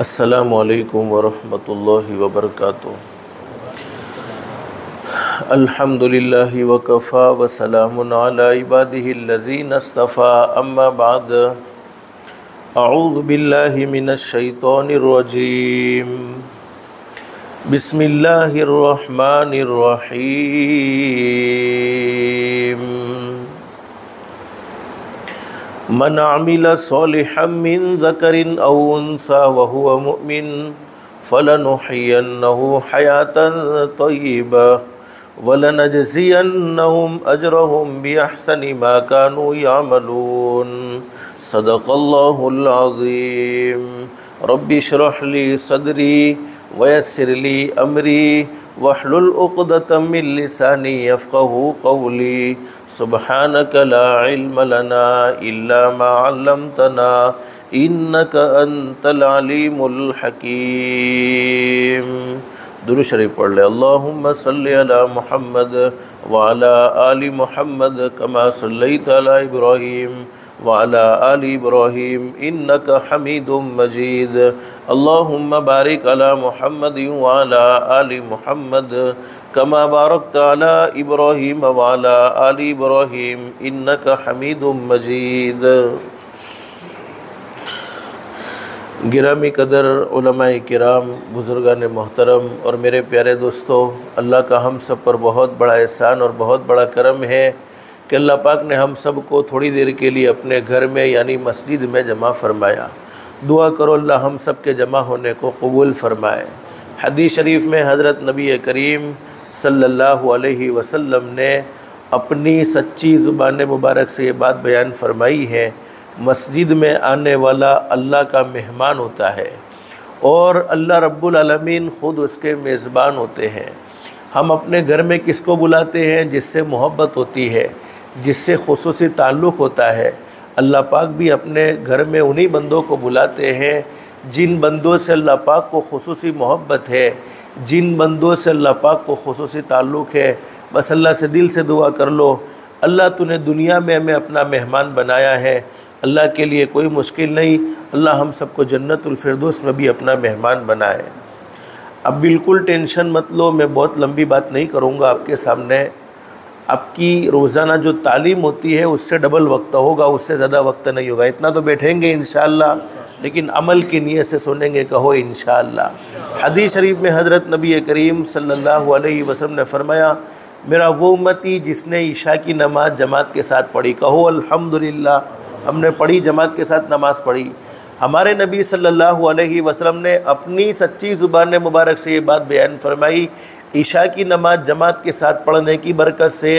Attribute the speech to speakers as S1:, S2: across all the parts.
S1: अस्सलामु अलैकुम वरहमतुल्लाहि वबरकातुहू। अल्हम्दुलिल्लाहि वकफ़ा वसलामुन अला इबादिहिल्लज़ीना इस्तफ़ा अम्मा बाद। अऊज़ु बिल्लाहि मिनश शैतानिर रजीम। बिस्मिल्लाहिर रहमानिर रहीम। मन अमिला सालिहम मिन ज़करिन औ उन्सा व हुवा मुमिन फलनुहयिन्नहु हयातन तय्यिबा वलनजज़ियन्नहुम अजरहुम बिअहसनि मा कानू यअमलून। सदक़ल्लाहुल अज़ीम। रब्बि इश्रह ली सदरी वयस्सिर ली अमरी वहलुल उक़दतम मिन लिसानी यफ़क़हू क़ौली। सुब्हानक ला इल्म लना इल्ला मा अल्लमतना इन्नका अंतल अलीमुल हकीम। दुरूद शरीफ पढ़ ले। अल्लाहुम्मा सल्लि अला मुहम्मद व अला आलि मुहम्मद कमा सल्लैता अला इब्राहीम व अला आलि इब्राहीम इन्नका हमीदुम मजीद। अल्लाहुम्मा बारिक अला मुहम्मद व अला आलि मुहम्मद कमा बारकता अला इब्राहीम व अला आलि इब्राहीम इन्नका हमीदुम मजीद। गिरामी कदर उलमाए किराम, बुज़ुर्गान मोहतरम और मेरे प्यारे दोस्तों, अल्लाह का हम सब पर बहुत बड़ा एहसान और बहुत बड़ा करम है कि अल्लाह पाक ने हम सब को थोड़ी देर के लिए अपने घर में यानी मस्जिद में जमा फ़रमाया। दुआ करो अल्लाह हम सब के जमा होने को कबूल फ़रमाए। हदीस शरीफ में हज़रत नबी करीम सल्लल्लाहु अलैहि वसल्लम ने अपनी सच्ची ज़ुबान मुबारक से ये बात बयान फरमाई है, मस्जिद में आने वाला अल्लाह का मेहमान होता है और अल्लाह रब्बुल आलमीन ख़ुद उसके मेज़बान होते हैं। हम अपने घर में किसको बुलाते हैं? जिससे मोहब्बत होती है, जिससे खुसूसी ताल्लुक़ होता है। अल्लाह पाक भी अपने घर में उन्हीं बंदों को बुलाते हैं जिन बंदों से अल्लाह पाक को खुसूसी मोहब्बत है, जिन बंदों से अल्लाह पाक को खुसूसी ताल्लुक़ है। बस अल्लाह से दिल से दुआ कर लो, अल्लाह तूने दुनिया में हमें अपना मेहमान बनाया है, अल्लाह के लिए कोई मुश्किल नहीं, अल्लाह हम सबको जन्नतुल फिरदौस में भी अपना मेहमान बनाए। अब बिल्कुल टेंशन मत लो, मैं बहुत लंबी बात नहीं करूँगा आपके सामने। आपकी रोज़ाना जो तालीम होती है उससे डबल वक्त होगा, उससे ज़्यादा वक्त नहीं होगा। इतना तो बैठेंगे इंशाअल्लाह, लेकिन अमल की नीयत से सुनेंगे, कहो इंशाअल्लाह। हदीस शरीफ में हज़रत नबी करीम सल्लल्लाहु अलैहि वसल्लम ने फरमाया, मेरा वो उम्मती जिसने ईशा की नमाज़ जमात के साथ पढ़ी, कहो अल्हम्दुलिल्लाह, हमने पढ़ी, जमात के साथ नमाज़ पढ़ी। हमारे नबी सल्लल्लाहु अलैहि वसल्लम ने अपनी सच्ची ज़ुबान मुबारक से ये बात बयान फरमाई, ईशा की नमाज़ जमात के साथ पढ़ने की बरकत से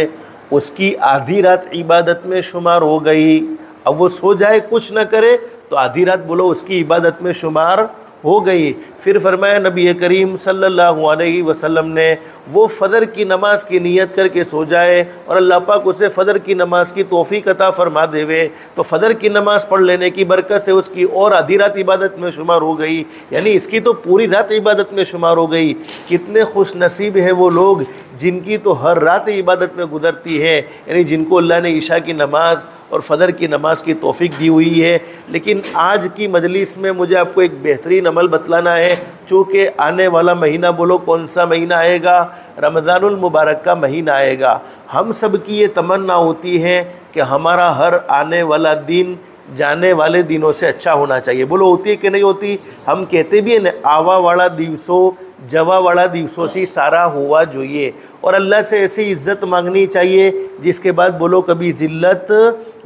S1: उसकी आधी रात इबादत में शुमार हो गई। अब वो सो जाए कुछ न करे तो आधी रात बोलो उसकी इबादत में शुमार हो गई। फिर फरमाया नबी करीम सल्लल्लाहु अलैहि वसल्लम ने, वो फ़जर की नमाज़ की नीयत करके सो जाए और अल्लाह पाक उसे फ़जर की नमाज़ की तौफ़ीक़ अता फ़रमा देवे, तो फ़जर की नमाज़ पढ़ लेने की बरकत से उसकी और आधी रात इबादत में शुमार हो गई, यानी इसकी तो पूरी रात इबादत में शुमार हो गई। कितने खुश नसीब है वो लोग जिनकी तो हर रात इबादत में गुजरती है, यानी जिनको अल्लाह ने ईशा की नमाज़ और फ़जर की नमाज़ की तौफ़ीक़ दी हुई है। लेकिन आज की मजलिस में मुझे आपको एक बेहतरीन अमल बतलाना है, चूँकि आने वाला महीना, बोलो कौन सा महीना आएगा? रमज़ानुल मुबारक का महीना आएगा। हम सब की ये तमन्ना होती है कि हमारा हर आने वाला दिन जाने वाले दिनों से अच्छा होना चाहिए। बोलो होती है कि नहीं होती? हम कहते भी हैं ना, आवा वाला दिवसों जवा वाला दिवसों थी सारा हुआ જોઈએ, और अल्लाह से ऐसी इज़्ज़त मांगनी चाहिए जिसके बाद बोलो कभी ज़िल्लत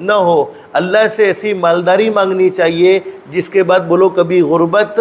S1: न हो। अल्लाह से ऐसी मालदारी मांगनी चाहिए जिसके बाद बोलो कभी गुर्बत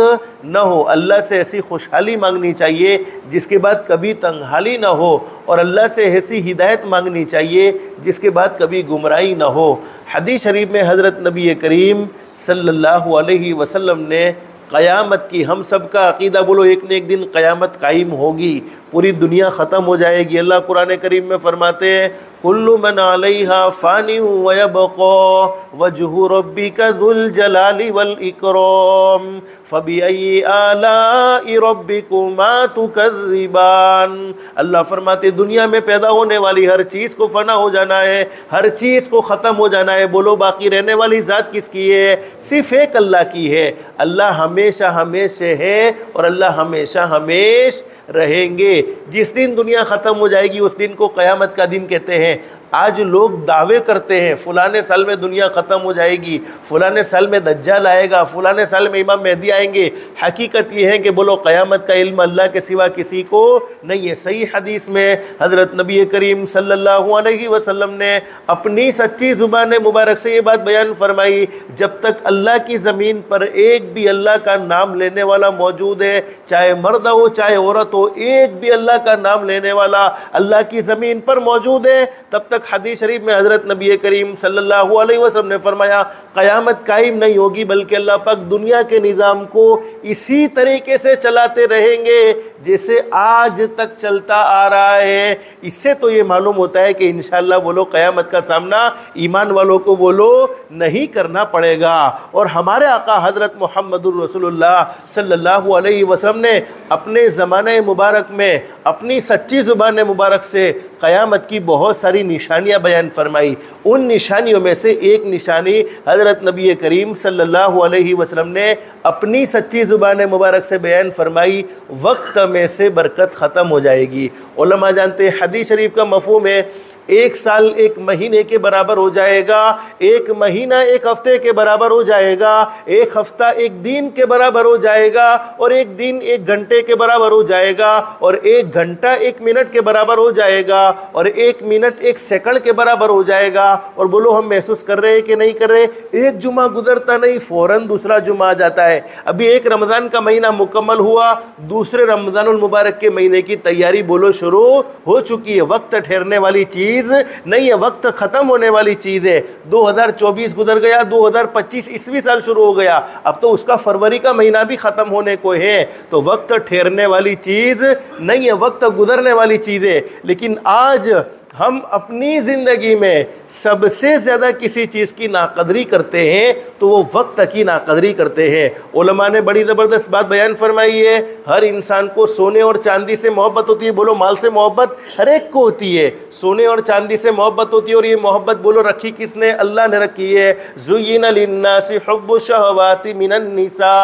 S1: न हो। अल्लाह से ऐसी खुशहाली मांगनी चाहिए जिसके बाद कभी तंगहाली न हो, और अल्लाह से ऐसी हिदायत मांगनी चाहिए जिसके बाद कभी गुमराही न हो। हदीस शरीफ में हज़रत नबी करीम सल्लल्लाहु अलैहि वसल्लम ने क़यामत की, हम सब का अक़ीदा बोलो एक न एक दिन क़यामत कायम होगी, पूरी दुनिया ख़त्म हो जाएगी। अल्लाह कुरान करीम में फरमाते हैं, कुल्लु मन अलैहा फ़ानी व यबक़ा वजहु रब्बिका ज़ुल जलाली वल इकराम फ़बिअय्यि आलाइ रब्बिकुमा तुकज़्ज़िबान। अल्लाह फरमाते दुनिया में पैदा होने वाली हर चीज़ को फ़ना हो जाना है, हर चीज़ को ख़त्म हो जाना है। बोलो बाकी रहने वाली ज़ात किसकी है? सिर्फ़ एक अल्लाह की है। अल्लाह हमेशा हमेशा है और अल्लाह हमेशा हमेश रहेंगे। जिस दिन दुनिया ख़त्म हो जाएगी उस दिन को क़यामत का दिन कहते हैं। आज लोग दावे करते हैं फ़लाने साल में दुनिया ख़त्म हो जाएगी, फ़लाने साल में दज्जाल आएगा, फ़लाने साल में इमाम मेहदी आएंगे। हकीकत ये है कि बोलो क़यामत का इल्म अल्लाह के सिवा किसी को नहीं है। सही हदीस में हज़रत नबी करीम सल्लल्लाहु अलैहि वसल्लम ने अपनी सच्ची ज़ुबान मुबारक से ये बात बयान फरमाई, जब तक अल्लाह की ज़मीन पर एक भी अल्लाह का नाम लेने वाला मौजूद है, चाहे मर्द हो चाहे औरत हो, एक भी अल्लाह का नाम लेने वाला अल्लाह की ज़मीन पर मौजूद है, तब तक हदीस शरीफ में हज़रत नबी करीम सल्लल्लाहु अलैहि वसल्लम ने फरमाया क़यामत कायम नहीं होगी, बल्कि अल्लाह पाक दुनिया के निज़ाम को इसी तरीके से चलाते रहेंगे जैसे आज तक चलता आ रहा है। इससे तो ये मालूम होता है कि इंशाअल्लाह बोलो क़यामत का सामना ईमान वालों को बोलो नहीं करना पड़ेगा। और हमारे आका हज़रत मुहम्मदुर रसूलुल्लाह सल्लल्लाहु अलैहि वसल्लम ने अपने ज़माने मुबारक में अपनी सच्ची ज़ुबान मुबारक से क़यामत की बहुत सारी निशानियाँ बयान फरमाई। उन निशानियों में से एक निशानी हज़रत नबी करीम सल्लल्लाहु अलैहि वसल्लम ने अपनी सच्ची ज़ुबान मुबारक से बयान फरमाई, वक्त में से बरकत ख़त्म हो जाएगी। उलमा जानते हैं हदीस शरीफ का मफ़हूम है, एक साल एक महीने के बराबर हो जाएगा, एक महीना एक हफ्ते के बराबर हो जाएगा, एक हफ्ता एक दिन के बराबर हो जाएगा, और एक दिन एक घंटे के बराबर हो जाएगा, और एक घंटा एक मिनट के बराबर हो जाएगा, और एक मिनट एक सेकंड के बराबर हो जाएगा। और बोलो हम महसूस कर रहे हैं कि नहीं कर रहे? एक जुमा गुजरता नहीं फ़ौरन दूसरा जुमा आ जाता है। अभी एक रमज़ान का महीना मुकम्मल हुआ, दूसरे रमज़ानुल मुबारक के महीने की तैयारी बोलो शुरू हो चुकी है। वक्त ठहरने वाली चीज़ नहीं है, वक्त ख़त्म होने वाली चीज़ है। 2024 गुजर गया, 2025 ईस्वी साल शुरू हो गया, अब तो उसका फरवरी का महीना भी ख़त्म होने को है। तो वक्त ठहरने वाली चीज़ नहीं है, वक्त गुजरने वाली चीज़ है। लेकिन आज हम अपनी ज़िंदगी में सबसे ज़्यादा किसी चीज़ की नाकदरी करते हैं तो वो वक्त की नाकदरी करते हैं। उलमा ने बड़ी ज़बरदस्त बात बयान फरमाई है, हर इंसान को सोने और चांदी से मोहब्बत होती है। बोलो माल से मोहब्बत हर एक को होती है, सोने और चांदी से मोहब्बत होती है। और ये मोहब्बत बोलो रखी किसने? अल्लाह ने रखी है। ज़ुय्यिना लिन्नासि हुब्बु शहवाति मिनन निसा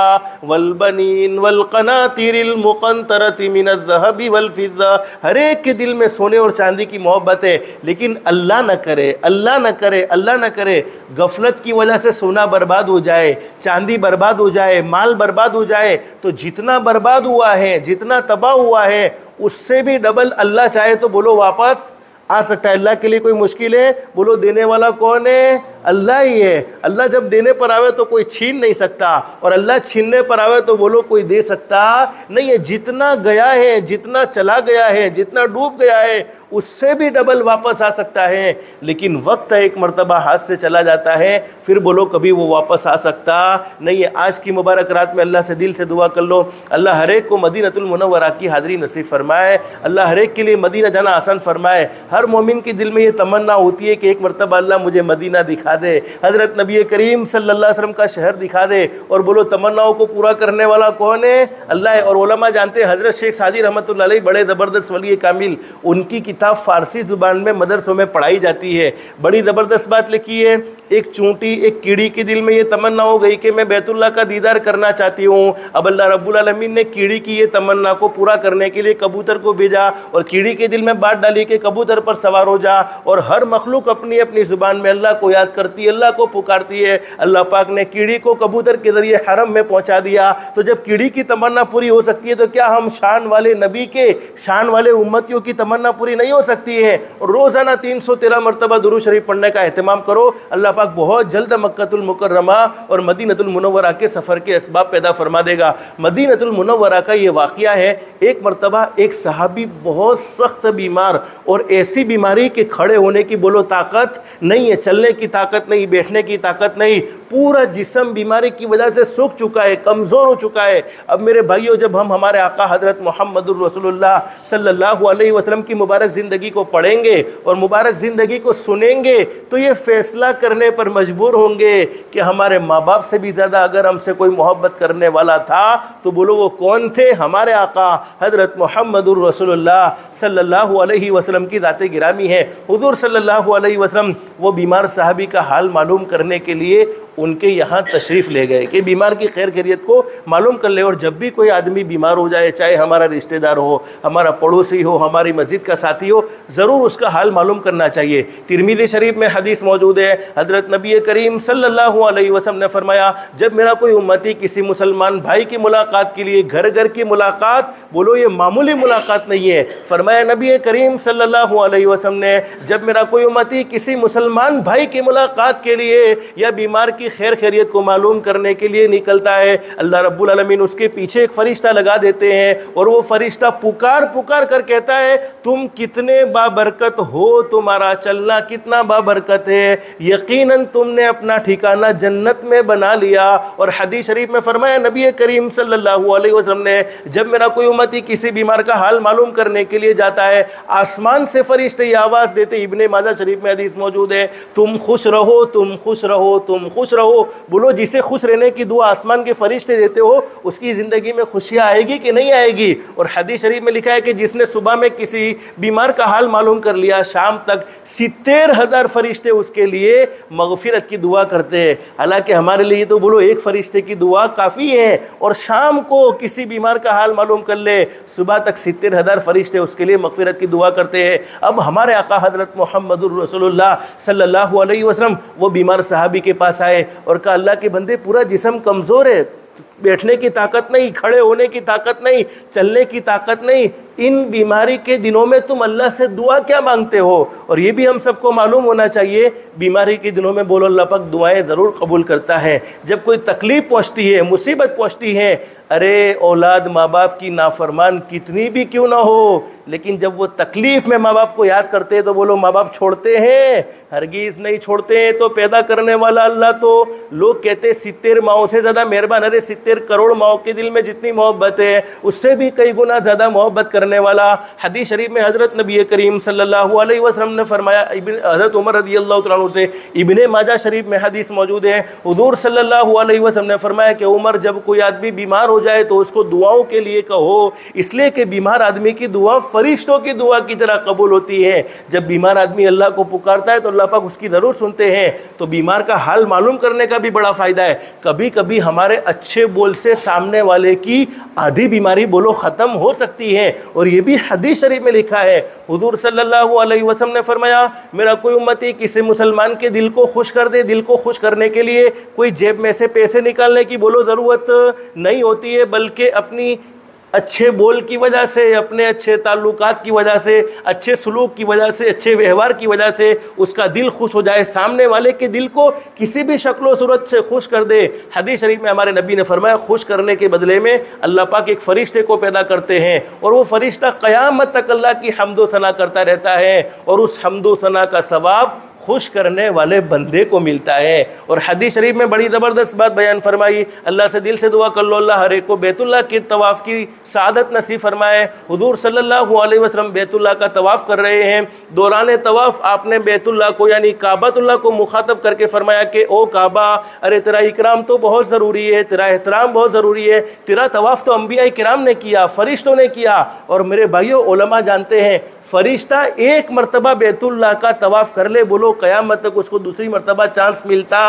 S1: वल बनीन वल क़नातिरिल मुक़ंतरति मिनज़ ज़हबि वल फ़िज़्ज़ा। हर एक के दिल में सोने और चांदी की मोहब्बत है, लेकिन अल्लाह न करे, अल्लाह न करे, अल्लाह न करे गफलत की वजह से सोना बर्बाद हो जाए, चांदी बर्बाद हो जाए, माल बर्बाद हो जाए, तो जितना बर्बाद हुआ है, जितना तबाह हुआ है, उससे भी डबल अल्लाह चाहे तो बोलो वापस आ सकता है। अल्लाह के लिए कोई मुश्किल है? बोलो देने वाला कौन है? अल्लाह ही है। अल्लाह जब देने पर आवे तो कोई छीन नहीं सकता, और अल्लाह छीनने पर आवे तो बोलो कोई दे सकता नहीं है। जितना गया है, जितना चला गया है, जितना डूब गया है, उससे भी डबल वापस आ सकता है। लेकिन वक्त एक मर्तबा हाथ से चला जाता है, फिर बोलो कभी वो वापस आ सकता नहीं है। आज की मुबारक रात में अल्लाह से दिल से दुआ कर लो, अल्लाह हर एक को मदीनतुल मुनव्वरा की हाज़री नसीब फरमाए, अल्लाह हर एक के लिए मदीना जाना आसान फरमाए। हर मोमिन के दिल में ये तमन्ना होती है कि एक मर्तबा अल्लाह मुझे मदीना दिखा दे, हज़रत नबी करीम सल्लल्लाहु अलैहि वसल्लम का शहर दिखा दे। और बोलो तमन्नाओं को पूरा करने वाला कौन है? अल्लाह है। और उलमा जानते हैं हज़रत शेख सादी रहमतुल्लाह अलैह बड़े ज़बरदस्त वली कामिल, उनकी किताब फ़ारसी ज़ुबान में मदरसों में पढ़ाई जाती है। बड़ी ज़बरदस्त बात लिखी है, एक चूंटी एक कीड़ी के दिल में ये तमन्ना हो गई कि मैं बैतुल्लाह का दीदार करना चाहती हूँ। अब अल्लाह रब्बुल आलमीन ने कीड़ी की ये तमन्ना को पूरा करने के लिए कबूतर को भेजा, और कीड़ी के दिल में बात डाली कि कबूतर पर सवार हो जा। और हर मखलूक अपनी अपनी ज़ुबान में अल्लाह को याद करती है, अल्लाह को पुकारती है। अल्लाह पाक ने कीड़ी को कबूतर के ज़रिए हरम में पहुँचा दिया। तो जब कीड़ी की तमन्ना पूरी हो सकती है तो क्या हम शान वाले नबी के, शान वाले उम्मतियों की तमन्ना पूरी नहीं हो सकती है? और रोज़ाना 313 मरतबा दुरूद शरीफ पढ़ने का एहतमाम करो। अल्लाह पाक बहुत जल्द मक्कतुल मुकर्रमा और मदीनतुल मुनव्वरा के सफ़र के असबाब पैदा फरमा देगा। मदीनतुल मुनव्वरा का ये वाक़या है, एक मरतबा एक सहाबी बहुत सख्त बीमार, और ऐसी बीमारी के खड़े होने की बोलो ताकत नहीं है, चलने की ताकत नहीं, बैठने की ताकत नहीं, पूरा जिस्म बीमारी की वजह से सूख चुका है, कमज़ोर हो चुका है। अब मेरे भाइयों, जब हम हमारे आका हज़रत मुहम्मदुर रसूलुल्लाह सल्लल्लाहु अलैहि वसल्लम की मुबारक ज़िंदगी को पढ़ेंगे और मुबारक ज़िंदगी को सुनेंगे तो ये फ़ैसला करने पर मजबूर होंगे कि हमारे माँ बाप से भी ज़्यादा अगर हमसे कोई मोहब्बत करने वाला था तो बोलो वो कौन थे? हमारे आका हज़रत मुहम्मदुर रसूलुल्लाह सल्लल्लाहु अलैहि वसल्लम की ज़ात गिरामी है। हुज़ूर सल्लल्लाहु अलैहि वसल्लम वो बीमार सहाबी का हाल मालूम करने के लिए उनके यहाँ तशरीफ़ ले गए कि बीमार की खैर खैरियत को मालूम कर ले। और जब भी कोई आदमी बीमार हो जाए, चाहे हमारा रिश्तेदार हो, हमारा पड़ोसी हो, हमारी मस्जिद का साथी हो, ज़रूर उसका हाल मालूम करना चाहिए। तिरमिज़ी शरीफ में हदीस मौजूद है, हज़रत नबी करीम सल्लल्लाहु अलैहि वसल्लम ने फरमाया, जब मेरा कोई उम्मती किसी मुसलमान भाई की मुलाकात के लिए, घर घर की मुलाकात, बोलो ये मामूली मुलाकात नहीं है, फरमाया नबी करीम सल्लल्लाहु अलैहि वसल्लम ने, जब मेरा कोई उम्मती किसी मुसलमान भाई की मुलाकात के लिए या बीमार की खैर खैरियत को मालूम करने के लिए निकलता है, अल्लाह रब्बुल आलमीन उसके पीछे एक फ़रिश्ता लगा देते हैं और वो फ़रिश्ता पुकार पुकार कर कहता है, तुम कितने बाबरकत हो, तुम्हारा चलना कितना बाबरकत है, यकीनन तुमने अपना ठिकाना जन्नत में बना लिया। और हदीस शरीफ में फरमाया नबी करीम सल्लल्लाहु अलैहि वसल्लम ने, जब मेरा कोई उम्मती किसी बीमार का हाल मालूम करने के लिए जाता है, आसमान से फरिश्ते ये आवाज़ देते, इब्ने माजा शरीफ में हदीस मौजूद है, तुम खुश रहो, तुम खुश रहो, तुम खुश रहो। बोलो जिसे खुश रहने की दुआ आसमान के फरिश्ते देते हो, उसकी ज़िंदगी में खुशियाँ आएगी कि नहीं आएगी। और हदीस शरीफ में लिखा है कि जिसने सुबह में किसी बीमार का हाल मालूम कर लिया, शाम तक 70,000 फरिश्ते उसके लिए मगफिरत की दुआ करते हैं। हालांकि हमारे लिए तो बोलो एक फरिश्ते की दुआ काफ़ी है, और शाम को किसी बीमार का हाल मालूम कर ले, सुबह तक 70,000 फरिश्ते उसके लिए मगफिरत की दुआ करते हैं। अब हमारे आका हज़रत मुहम्मदुर रसूलुल्लाह सल्लल्लाहु अलैहि वसल्लम वो बीमार सहाबी के पास आए और कहा, अल्लाह के बंदे, पूरा जिस्म कमज़ोर है, बैठने की ताकत नहीं, खड़े होने की ताकत नहीं, चलने की ताकत नहीं, इन बीमारी के दिनों में तुम अल्लाह से दुआ क्या मांगते हो? और ये भी हम सबको मालूम होना चाहिए, बीमारी के दिनों में बोलो अल्लाह पाक दुआएं ज़रूर कबूल करता है। जब कोई तकलीफ़ पहुँचती है, मुसीबत पहुँचती है, अरे औलाद माँ बाप की नाफरमान कितनी भी क्यों ना हो, लेकिन जब वो तकलीफ़ में माँ बाप को याद करते हैं तो बोलो माँ बाप छोड़ते हैं? हरगिज़ नहीं छोड़ते हैं। तो पैदा करने वाला अल्लाह, तो लोग कहते हैं 70 माओं से ज़्यादा मेहरबान। अरे 70 करोड़ माओं के दिल में जितनी मोहब्बत है, उससे भी कई गुना ज़्यादा मोहब्बत करने वाला। हदीस शरीफ में हज़रत नबी करीम सल्लल्लाहु अलैहि वसल्लम ने फरमाया, हज़रत उमर रज़ी अल्लाह तआला अन्हु से इब्ने माजा शरीफ में हदीस मौजूद है, हुज़ूर सल्लल्लाहु अलैहि वसल्लम ने फरमाया कि उमर, जब कोई आदमी बीमार हो जाए तो उसको दुआओं के लिए कहो, इसलिए कि बीमार आदमी की दुआ फरिश्तों की दुआ की तरह कबूल होती है। जब बीमार आदमी अल्लाह को पुकारता है तो अल्लाह पाक उसकी ज़रूर सुनते हैं। तो बीमार का हाल मालूम करने का भी बड़ा फ़ायदा है। कभी कभी हमारे अच्छे बोल से सामने वाले की आधी बीमारी बोलो ख़त्म हो सकती है। और ये भी हदीस शरीफ में लिखा है, हुज़ूर सल्लल्लाहु अलैहि वसल्लम ने फरमाया, मेरा कोई उम्मती किसी मुसलमान के दिल को खुश कर दे, दिल को खुश करने के लिए कोई जेब में से पैसे निकालने की बोलो ज़रूरत नहीं होती है, बल्कि अपनी अच्छे बोल की वजह से, अपने अच्छे ताल्लुकात की वजह से, अच्छे सलूक की वजह से, अच्छे व्यवहार की वजह से उसका दिल खुश हो जाए, सामने वाले के दिल को किसी भी शक्ल सूरत से खुश कर दे। हदीस शरीफ में हमारे नबी ने फरमाया, खुश करने के बदले में अल्लाह पाक एक फ़रिश्ते को पैदा करते हैं और वो फ़रिश्ता क़यामत तक अल्लाह की हम्दो सना करता रहता है, और उस हम्दो सना का सवाब खुश करने वाले बंदे को मिलता है। और हदीस शरीफ में बड़ी ज़बरदस्त बात बयान फरमाई, अल्लाह से दिल से दुआ कर लो, अल्लाह हर एक को बैतुल्लाह के तवाफ़ की सादत नसीब फरमाए। हुज़ूर सल्लल्लाहु अलैहि वसल्लम बैतुल्लाह का तवाफ़ कर रहे हैं, दौरान तवाफ़ आपने बैतुल्लाह को यानी काबतुल्लाह को मुखातब करके फरमाया कि ओ काबा, अरे तेरा इकराम तो बहुत ज़रूरी है, तेरा एहतराम बहुत ज़रूरी है, तेरा तवाफ़ तो अंबिया किराम ने किया, फ़रिश्तों ने किया। और मेरे भाइयों, उलमा जानते हैं, फ़रिश्ता एक मरतबा बैतुल्लाह का तवाफ़ कर ले, बोलो क़यामत तक उसको दूसरी मरतबा चांस मिलता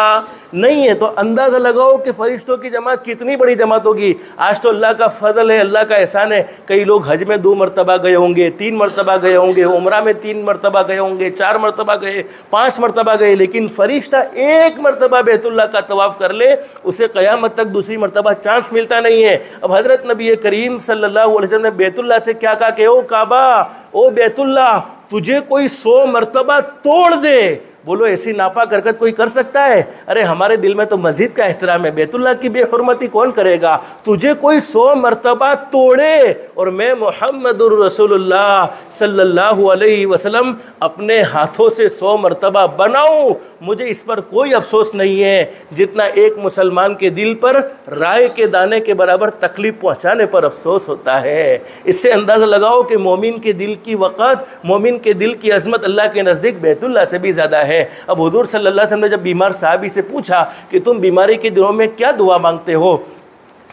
S1: नहीं है। तो अंदाज़ा लगाओ कि फ़रिश्तों की जमात कितनी बड़ी जमात होगी। आज तो अल्लाह का फ़ज़ल है, अल्लाह का एहसान है, कई लोग हज में 2 मरतबा गए होंगे, 3 मरतबा गए होंगे, उम्रा में 3 मरतबा गए होंगे, 4 मरतबा गए, 5 मरतबा गए, लेकिन फ़रिश्ता एक मरतबा बैतुल्लाह का तवाफ़ कर ले, उसे क़यामत तक दूसरी मरतबा चांस मिलता नहीं है। अब हज़रत नबी करीम सल्लल्लाहु अलैहि वसल्लम ने बैतुल्लाह से क्या कहा कि ओ काबा, ओ बैतुल्लाह, तुझे कोई 100 मरतबा तोड़ दे, बोलो ऐसी नापाक हरकत कोई कर सकता है? अरे हमारे दिल में तो मस्जिद का एहतराम है, बैतुल्लाह की बेहुरमती कौन करेगा? तुझे कोई 100 मरतबा तोड़े और मैं मुहम्मदुर रसूलुल्लाह सल्लल्लाहु अलैहि वसल्लम अपने हाथों से 100 मरतबा बनाऊं, मुझे इस पर कोई अफसोस नहीं है जितना एक मुसलमान के दिल पर राय के दाने के बराबर तकलीफ़ पहुँचाने पर अफसोस होता है। इससे अंदाज़ा लगाओ कि मोमिन के दिल की वक़्त, मोमिन के दिल की अज़मत अल्लाह के नज़दीक बैतुल्लाह से भी ज़्यादा है। अब हुज़ूर सल्लल्लाहु अलैहि वसल्लम ने जब बीमार साहबी से पूछा कि तुम बीमारी के दिनों में क्या दुआ मांगते हो,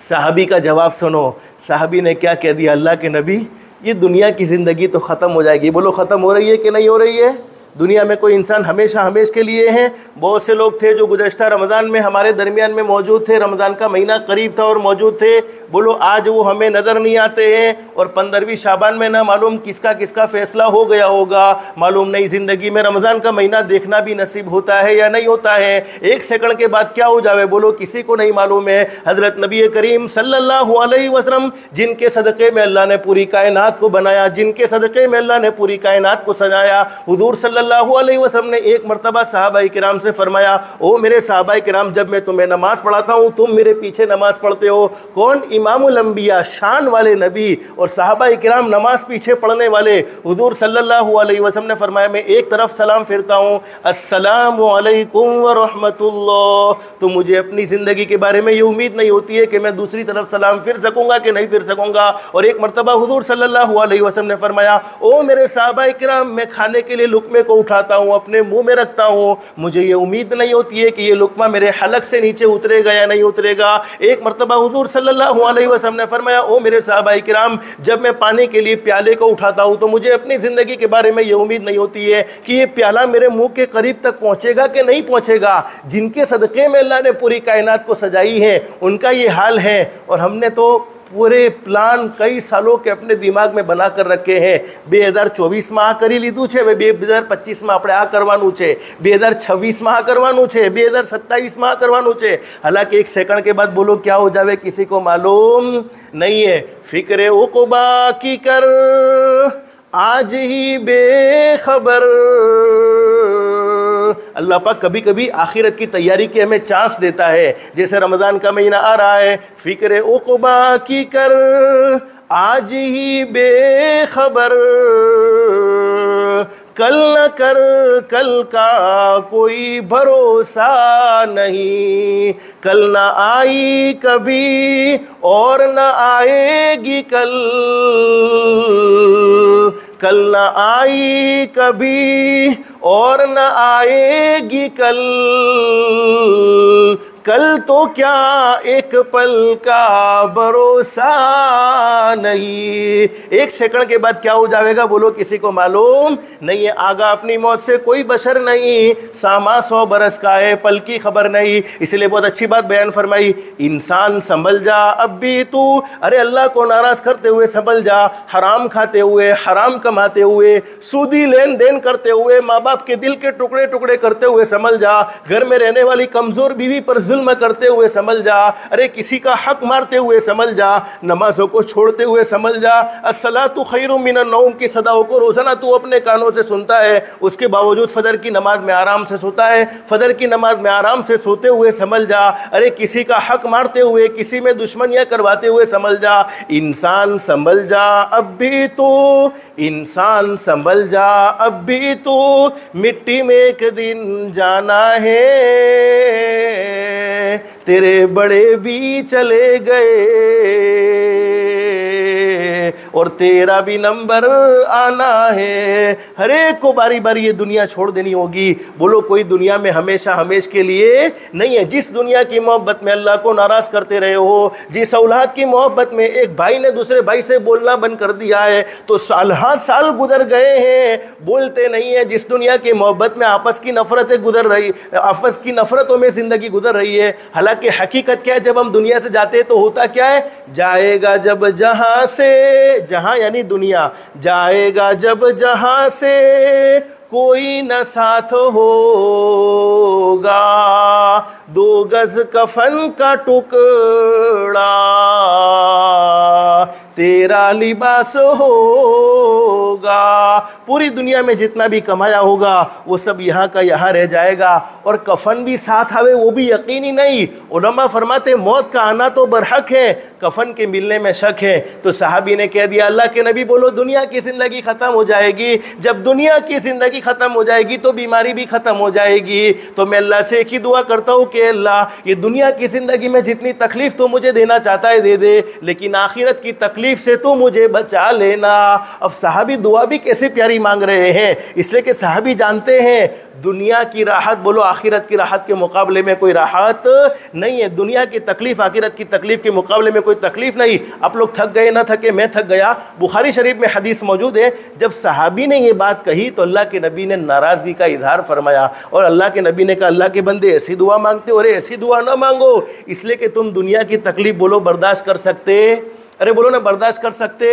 S1: साहबी का जवाब सुनो। साहबी ने क्या कह दिया, अल्लाह के नबी, ये दुनिया की ज़िंदगी तो ख़त्म हो जाएगी। बोलो ख़त्म हो रही है कि नहीं हो रही है? दुनिया में कोई इंसान हमेशा हमेश के लिए है। बहुत से लोग थे जो गुज़श्ता रमज़ान में हमारे दरमियान में मौजूद थे, रमज़ान का महीना करीब था और मौजूद थे, बोलो आज वो हमें नज़र नहीं आते हैं। और 15वीं शाबान में ना मालूम किसका किसका फ़ैसला हो गया होगा, मालूम नहीं ज़िंदगी में रमज़ान का महीना देखना भी नसीब होता है या नहीं होता है। एक सेकंड के बाद क्या हो जावे बोलो किसी को नहीं मालूम है। हज़रत नबी करीम सल्लल्लाहु अलैहि वसल्लम जिनके सदक़े में अल्लाह ने पूरी कायनात को बनाया, जिनके सदक़े में अल्लाह ने पूरी कायनात को सजाया, हुज़ूर सल्लल्लाहु अलैहि वसल्लम ने एक मरतबा सहाबाए किराम से फरमाया, ओ मेरे सहाबाए किराम, जब मैं तुम्हें नमाज़ पढ़ाता हूँ तुम मेरे पीछे नमाज़ पढ़ते हो। कौन? इमामुल अंबिया, शान वाले नबी और सहाबाए किराम नमाज पीछे पढ़ने वाले। हुज़ूर सल्लल्लाहु अलैहि वसल्लम ने फरमाया, मैं एक तरफ सलाम फिरता हूँ, अस्सलामु अलैकुम व रहमतुल्लाह, तो मुझे अपनी ज़िंदगी के बारे में ये उम्मीद नहीं होती है कि मैं दूसरी तरफ सलाम फिर सकूँगा कि नहीं फिर सकूँगा। और एक मरतबा हुज़ूर सल्लल्लाहु अलैहि वसल्लम ने फरमाया, ओ मेरे सहाबाए किराम, मैं खाने के लिए लुक़मे को उठाता हूँ, अपने मुँह में रखता हूँ, मुझे ये उम्मीद नहीं होती है कि ये लुक़मा मेरे हलक से नीचे उतरेगा या नहीं उतरेगा। एक मरतबा हुज़ूर सल्लल्लाहु अलैहि वसल्लम ने फरमाया, ओ मेरे सहाबाए किराम, जब मैं पानी के लिए प्याले को उठाता हूँ तो मुझे अपनी ज़िंदगी के बारे में ये उम्मीद नहीं होती है कि ये प्याला मेरे मुंह के करीब तक पहुँचेगा कि नहीं पहुँचेगा। जिनके सदक़े में अल्लाह ने पूरी कायनात को सजाई है उनका ये हाल है। और हमने तो पूरे प्लान कई सालों के अपने दिमाग में बना कर रखे हैं। 2024 में आ કરી લીધું છે, હવે 2025 में આપણે આ કરવાનું છે, 2026 में आ કરવાનું છે, 2027 में आ करवानू છે। हालांकि एक सेकंड के बाद बोलो क्या हो जावे किसी को मालूम नहीं है। फिक्र उक़बा की कर आज ही बेखबर। अल्लाह पाक कभी कभी आखिरत की तैयारी की हमें चांस देता है। जैसे रमज़ान का महीना आ रहा है, फिक्र उक़बा की कर आज ही बेखबर, कल न कर कल का कोई भरोसा नहीं, कल न आई कभी और न आएगी कल, कल न आई कभी और न आएगी कल, कल तो क्या एक पल का भरोसा नहीं। एक सेकंड के बाद क्या हो जाएगा बोलो किसी को मालूम नहीं है। आगा अपनी मौत से कोई बशर नहीं, सामा 100 बरस का है, पल की खबर नहीं। इसलिए बहुत अच्छी बात बयान फरमाई, इंसान संभल जा अब भी तू, अरे अल्लाह को नाराज़ करते हुए संभल जा, हराम खाते हुए, हराम कमाते हुए, सूदी लेन देन करते हुए, माँ बाप के दिल के टुकड़े टुकड़े करते हुए संभल जा, घर में रहने वाली कमज़ोर बीवी पर जुल्म करते हुए संभल जा, अरे किसी का हक मारते हुए संभल जा, नमाजों को छोड़ते हुए संभल जा। अस्सलातु खैरुम मिनन नौम की सदाओं को रोज़ाना तू अपने कानों से सुनता है, उसके बावजूद फजर की नमाज में आराम से सोता है, फजर की नमाज में आराम से सोते हुए संभल जा। अरे किसी का हक मारते हुए, किसी में दुश्मनियाँ करवाते हुए संभल जा। इंसान संभल जा अब भी तू, इंसान संभल जा अब भी तू, मिट्टी में एक दिन जाना है, तेरे बड़े भी चले गए और तेरा भी नंबर आना है। हर एक को बारी बारी ये दुनिया छोड़ देनी होगी। बोलो कोई दुनिया में हमेशा हमेश के लिए नहीं है। जिस दुनिया की मोहब्बत में अल्लाह को नाराज़ करते रहे हो, जिस औलाद की मोहब्बत में एक भाई ने दूसरे भाई से बोलना बंद कर दिया है तो साल साल गुजर गए हैं, बोलते नहीं है। जिस दुनिया की मोहब्बत में आपस की नफ़रतें गुजर रही, आपस की नफ़रतों में ज़िंदगी गुजर रही है। हालांकि हकीकत क्या है, जब हम दुनिया से जाते हैं तो होता क्या है, जाएगा जब जहाँ से, जहाँ यानी दुनिया, जाएगा जब जहाँ से कोई न साथ होगा, 2 गज कफन का टुकड़ा तेरा लिबास होगा। पूरी दुनिया में जितना भी कमाया होगा वो सब यहाँ का यहाँ रह जाएगा और कफन भी साथ आवे वो भी यकीनी नहीं। उलमा फरमाते मौत का आना तो बरहक है, कफन के मिलने में शक है। तो साहबी ने कह दिया अल्लाह के नबी बोलो दुनिया की ज़िंदगी ख़त्म हो जाएगी, जब दुनिया की ज़िंदगी ख़त्म हो जाएगी तो बीमारी भी ख़त्म हो जाएगी। तो मैं अल्लाह से एक ही दुआ करता हूँ कि अल्लाह ये दुनिया की ज़िंदगी में जितनी तकलीफ़ तो मुझे देना चाहता है दे दे, लेकिन आखिरत की तकलीफ़ से तो मुझे बचा लेना। अब साहबी दुआ भी कैसे प्यारी मांग रहे हैं, इसलिए कि साहबी जानते हैं दुनिया की राहत बोलो आखिरत की राहत के मुकाबले में कोई राहत नहीं है। दुनिया की तकलीफ़ आखिरत की तकलीफ़ के मुकाबले में कोई तकलीफ़ नहीं। आप लोग थक गए ना थके, मैं थक गया। बुखारी शरीफ में हदीस मौजूद है, जब सहाबी ने ये बात कही तो अल्लाह के नबी ने नाराज़गी का इजहार फरमाया और अल्लाह के नबी ने कहा, अल्लाह के बंदे ऐसी दुआ मांगते हो, अरे ऐसी दुआ ना मांगो, इसलिए कि तुम दुनिया की तकलीफ़ बोलो बर्दाश्त कर सकते, अरे बोलो ना बर्दाश्त कर सकते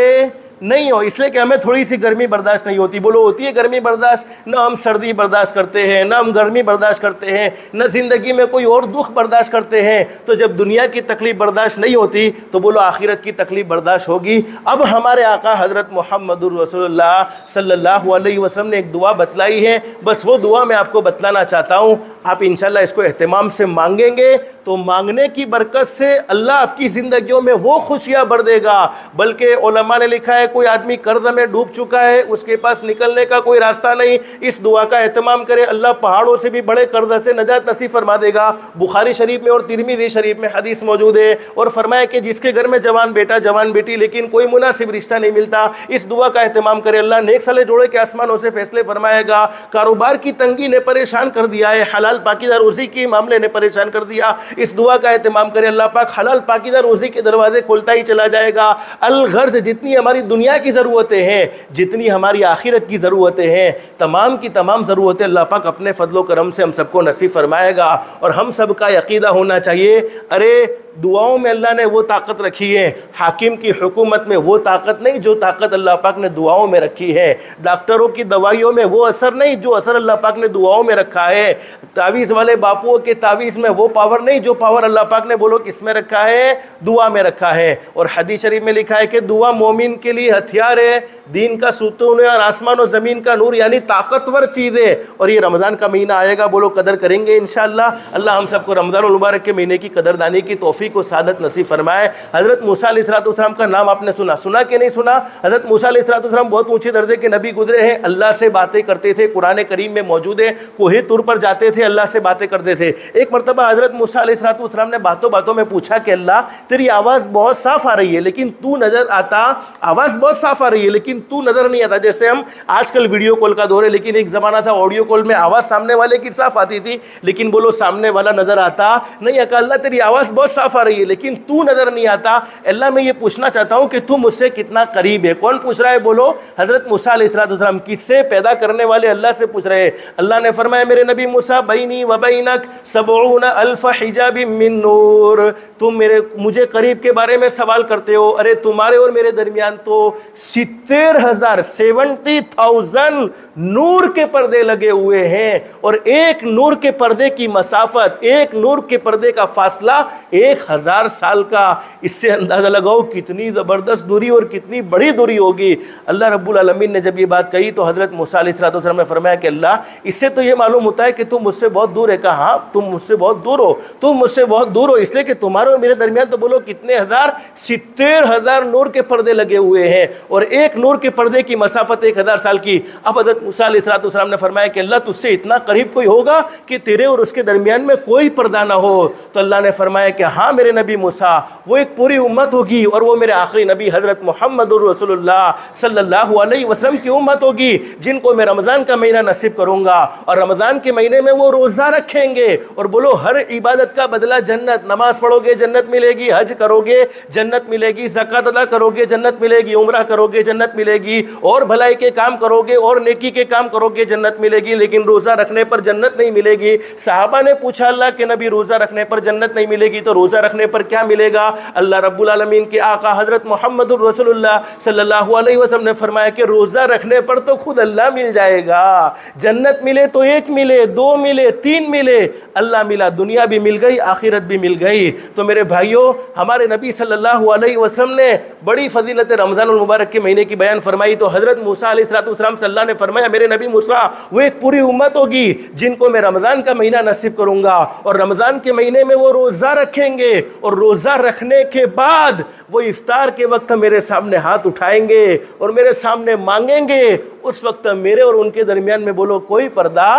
S1: नहीं हो, इसलिए कि हमें थोड़ी सी गर्मी बर्दाश्त नहीं होती। बोलो होती है गर्मी बर्दाश्त? ना हम सर्दी बर्दाश्त करते हैं, ना हम गर्मी बर्दाश्त करते हैं, ना ज़िंदगी में कोई और दुख बर्दाश्त करते हैं। तो जब दुनिया की तकलीफ़ बर्दाश्त नहीं होती तो बोलो आखिरत की तकलीफ़ बर्दाश्त होगी। अब हमारे आका हज़रत मुहम्मदुर रसूलुल्लाह सल्लल्लाहु अलैहि वसल्लम ने एक दुआ बतलाई है, बस वो दुआ मैं आपको बतलाना चाहता हूँ। आप इंशाल्लाह इसको एहतमाम से मांगेंगे तो मांगने की बरकत से अल्लाह आपकी ज़िंदगियों में वो खुशियाँ भर देगा। बल्कि उलमा ने लिखा है, कोई आदमी कर्ज में डूब चुका है, उसके पास निकलने का कोई रास्ता नहीं, इस दुआ का एहतमाम करे, अल्लाह पहाड़ों से भी बड़े कर्ज से नजात नसीब फरमा देगा। बुखारी शरीफ में और तिरमिज़ी शरीफ में हदीस मौजूद है। और फरमाया कि जिसके घर में जवान बेटा जवान बेटी लेकिन कोई मुनासिब रिश्ता नहीं मिलता, इस दुआ का एहतमाम करे, अल्लाह नेक साले जोड़े के आसमानों से फैसले फरमाएगा। कारोबार की तंगी ने परेशान कर दिया है, हलाल पाकीज़ा रोज़ी के मामले ने परेशान कर दिया, इस दुआ का एहतमाम करे, अल्लाह पाक हलाल पाकीज़ा रोज़ी के दरवाजे खोलता ही चला जाएगा। अल-गर्ज़ जितनी हमारी दुनिया की ज़रूरतें हैं, जितनी हमारी आखिरत की ज़रूरतें हैं, तमाम की तमाम ज़रूरतें अल्लाह पाक अपने फजलो करम से हम सबको नसीब फरमाएगा। और हम सब का यकीदा होना चाहिए, अरे दुआओं में अल्लाह ने वो ताकत रखी है, हाकिम की हुकूमत में वो ताकत नहीं जो ताकत अल्लाह पाक ने दुआओं में रखी है। डॉक्टरों की दवाइयों में वो असर नहीं जो असर अल्लाह पाक ने दुआओं में रखा है। तावीज़ वाले बापुओं के तावीज़ में वो पावर नहीं जो पावर अल्लाह पाक ने बोलो किस में रखा है, दुआ में रखा है। और हदीस शरीफ में लिखा है कि दुआ मोमिन के लिए हथियार है, दीन का सुतून है और आसमान और ज़मीन का नूर, यानी ताकतवर चीज़ है। और ये रमज़ान का महीना आएगा, बोलो कदर करेंगे इंशाअल्लाह। अल्लाह हम सबको रमज़ान मुबारक के महीने की कदरदानी की तौफीक को सादत नसीब फरमाए। हज़रत मूसा अलैहिस्सलाम का नाम आपने सुना कि नहीं सुना? हज़रत मूसा अलैहिस्सलाम बहुत ऊंचे दर्जे के नबी गुजरे हैं, अल्लाह से बातें करते थे, कुरान करीम में मौजूद है। कोहे तुर पर जाते थे, अल्लाह से बातें करते थे। एक मरतबा हज़रत मूसा अलैहिस्सलाम ने बातों बातों में पूछा कि अल्लाह तेरी आवाज़ बहुत साफ़ आ रही है लेकिन तू नज़र आता, आवाज़ बहुत साफ़ आ रही है लेकिन तू नज़र नहीं आता। जैसे हम आजकल वीडियो कॉल का दौर है, लेकिन एक ज़माना था ऑडियो कॉल में आवाज़ सामने वाले की साफ़ आती थी लेकिन बोलो सामने वाला नज़र आता नहीं। अल्लाह तेरी आवाज़ बहुत साफ़ आ रही है लेकिन तू नज़र नहीं आता। अल्लाह मैं ये पूछना चाहता हूँ कि तू मुझसे कितना करीब है। कौन पूछ रहा है? बोलो हज़रत मूसा अलैहिस्सलाम, किससे? पैदा करने वाले अल्लाह से पूछ रहे हैं। अल्लाह ने फरमाया मेरे नबी मूसा बैनी व बैनक सबऊन अल्फ हिजाबिम मिन नूर, तुम मुझे करीब के बारे में सवाल करते हो, अरे तुम्हारे और मेरे दरमियान तो 70,000 नूर के पर्दे लगे हुए हैं। और एक नूर के पर्दे की मसाफत, एक नूर के पर्दे का फासला 1000 साल का। इससे अंदाज़ा लगाओ कितनी ज़बरदस्त दूरी और कितनी बड़ी दूरी होगी। अल्लाह रब्बुल आलमीन ने जब ये बात कही तो हज़रत मूसा अलैहिस्सलाम ने फरमाया कि अल्लाह इससे तो ये मालूम होता है कि तुम मुझसे बहुत दूर है। कहा हाँ तुम मुझसे बहुत दूर हो, तुम मुझसे बहुत दूर हो, इसलिए कि तुम्हारे और मेरे दरमियान तो बोलो कितने हज़ार, 70,000 नूर के पर्दे लगे हुए हैं और एक नूर के पर्दे की मसाफत 1000 साल की। अब हज़रत मूसा अलैहिस्सलाम ने फरमाया कि अल्लाह तुझसे इतना करीब कोई होगा कि तेरे और उसके दरमियान में कोई पर्दा ना हो? तो अल्लाह ने फरमाया कि हाँ मेरे नबी मूसा, वो एक पूरी उम्मत होगी और वो मेरे आखिरी नबी हज़रत मुहम्मदुर रसूलुल्लाह सल्लल्लाहु अलैहि वसल्लम की उम्मत होगी जिनको मैं रमज़ान का महीना नसीब करूँगा। और रमज़ान के महीने में वो रोज़ा रखेंगे और बोलो हर इबादत का बदला जन्नत। नमाज पढ़ोगे जन्नत मिलेगी, हज करोगे जन्नत मिलेगी, ज़कात अदा करोगे जन्नत मिलेगी, उम्रा करोगे जन्नत मिलेगी, और भलाई के काम करोगे और नेकी के काम करोगे जन्नत मिलेगी, लेकिन रोज़ा रखने पर जन्नत नहीं मिलेगी। सहाबा ने पूछा अल्लाह के नबी रोज़ा रखने पर जन्नत नहीं मिलेगी तो रोज़ा रखने पर क्या मिलेगा? अल्लाह रब्बुल आलमीन के आका हज़रत मुहम्मदुर रसूलुल्लाह सल्लल्लाहु अलैहि वसल्लम ने फरमाया कि रोज़ा रखने पर तो खुद अल्लाह मिल जाएगा। जन्नत मिले तो एक मिले, दो मिले, तीन मिले, अल्लाह मिला, दुनिया भी मिल गई, आखिरत भी मिल गई। तो मेरे भाइयों, हमारे नबी सल्लल्लाहु अलैहि वसल्लम ने बड़ी फजीलत रमज़ान मुबारक के महीने की बयान फरमाई। तो हज़रत मूसा अलैहिस्सलाम से अल्लाह ने फरमाया मेरे नबी मूसा वो एक पूरी उम्मत होगी जिनको मैं रमज़ान का महीना नसीब करूँगा और रमज़ान के महीने में वो रोज़ा रखेंगे और रोज़ा रखने के बाद वो इफ्तार के वक्त मेरे सामने हाथ उठाएंगे और मेरे सामने मांगेंगे, उस वक्त मेरे और उनके दरमियान में बोलो कोई पर्दा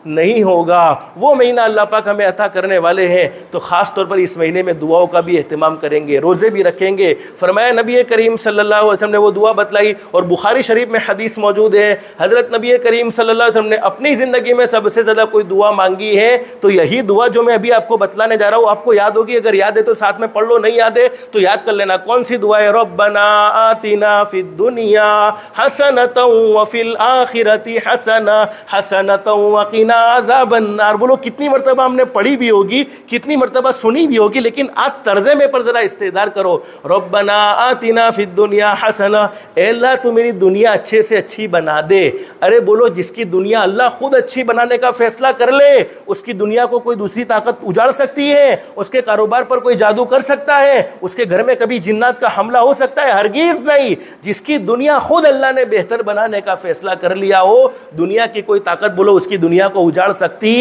S1: नहीं होगा। वो महीना अल्लाह पाक हमें अता करने वाले हैं, तो ख़ास तौर पर इस महीने में दुआओं का भी एहतमाम करेंगे, रोज़े भी रखेंगे। फरमाया नबी करीम सल्लल्लाहु अलैहि वसल्लम ने वो दुआ बतलाई और बुखारी शरीफ में हदीस मौजूद है। हज़रत नबी करीम सल्लल्लाहु अलैहि वसल्लम ने अपनी ज़िंदगी में सबसे ज़्यादा कोई दुआ मांगी है तो यही दुआ जो मैं अभी आपको बतलाने जा रहा हूँ। आपको याद होगी, अगर याद है तो साथ में पढ़ लो, नहीं याद है तो याद कर लेना। कौन सी दुआ है? रब्बना आतिना फिद दुनिया हसनतन व फिल आखिरति हसनतन व क़िना अज़ाबन नार। बोलो कितनी मरतबा हमने पढ़ी भी होगी, कितनी मरतबा सुनी भी होगी, लेकिन आज तर्ज़े में पर ज़रा इस्तेदार करो। रब्बना आतिना फिद दुनिया हसना, अल्लाह तू मेरी दुनिया अच्छे से अच्छी बना दे। अरे बोलो जिसकी दुनिया अल्लाह खुद अच्छी बनाने का फैसला कर ले, उसकी दुनिया को कोई दूसरी ताकत उजाड़ सकती है? उसके कारोबार पर कोई जादू कर सकता है? उसके घर में कभी जिन्नात का हमला हो सकता है? हरगिज़ नहीं। जिसकी दुनिया खुद अल्लाह ने बेहतर बनाने का फैसला कर लिया हो, दुनिया की कोई ताकत बोलो उसकी दुनिया को उजाड़ सकती